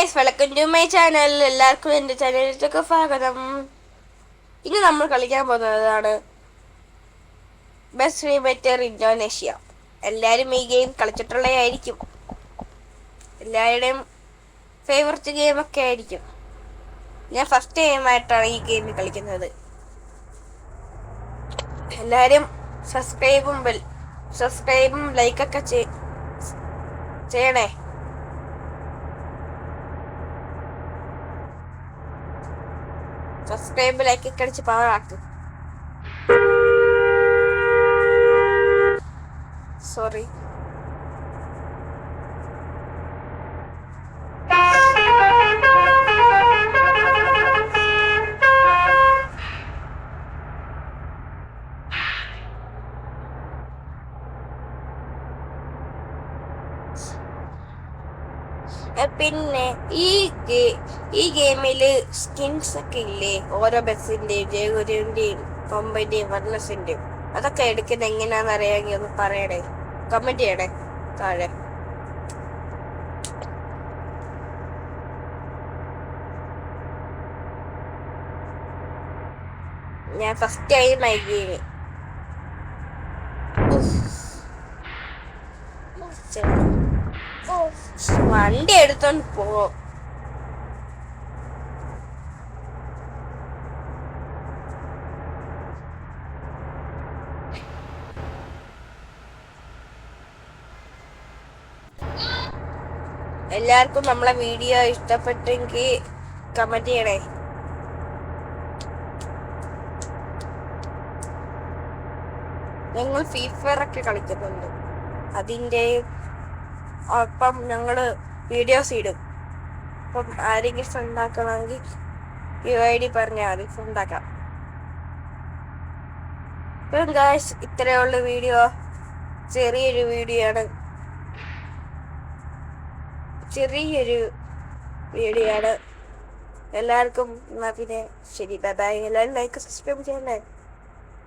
Guys, welcome to my channel. എല്ലാവർക്കും എൻ്റെ ചാനലിലേക്ക് സ്വാഗതം. ഇന്ന് നമ്മൾ കളിക്കാൻ പോകുന്നതാണ് ബസ് റിമേറ്റർ ഇന്തോനേഷ്യ. എല്ലാവരും ഈ ഗെയിം കളിച്ചിട്ടുള്ളതായിരിക്കും. എല്ലാവരുടെയും ഫേവററ്റ് ഗെയിമൊക്കെ ആയിരിക്കും. ഞാൻ ഫസ്റ്റ് ടൈമായിട്ടാണ് ഈ ഗെയിം കളിക്കുന്നത്. എല്ലാവരും സബ്സ്ക്രൈബും ലൈക്കൊക്കെ ചെയ്യണേ. സബ്സ്ക്രൈബ് ലൈക്ക് ഒക്കെ അടിച്ച് പവറാക്ക്. സോറി. പിന്നെ ഈ ഗെയിമില് സ്കിൻസ് ഒക്കെ ഇല്ലേ, ഓരോ ബസ്സിന്റെയും ജയഗുരുവിന്റെയും കൊമ്പന്റെയും വർണ്ണസിന്റെയും. അതൊക്കെ എടുക്കുന്നത് എങ്ങനെയാന്ന് അറിയാമെങ്കിൽ ഒന്ന് പറയണേ, കമന്റ് ചെയ്യണേ താഴെ. ഞാൻ ഫസ്റ്റ് ടൈമായി ഗെയിം. വണ്ടി എടുത്തോണ്ട് പോവും. എല്ലാവർക്കും നമ്മളെ വീഡിയോ ഇഷ്ടപ്പെട്ടെങ്കിൽ കമന്റ് ചെയ്യണേ. ഞങ്ങൾ ഫ്രീ ഫയർ ഒക്കെ കളിക്കുന്നുണ്ട്. അതിൻ്റെ ഒപ്പം ഞങ്ങൾ വീഡിയോസ് ഇടും. അപ്പം ആരെങ്കിലും ഉണ്ടാക്കണമെങ്കിൽ UID പറഞ്ഞാൽ മതി, ഉണ്ടാക്കാം. ഇപ്പം ഗായ്സ്, ഇത്രയുള്ള വീഡിയോ, ചെറിയൊരു വീഡിയോ ആണ്. എല്ലാവർക്കും പിന്നെ ശരി, ബൈ ബൈ. എല്ലാവരും ലൈക്ക് സബ്സ്ക്രൈബ് ചെയ്യണേ.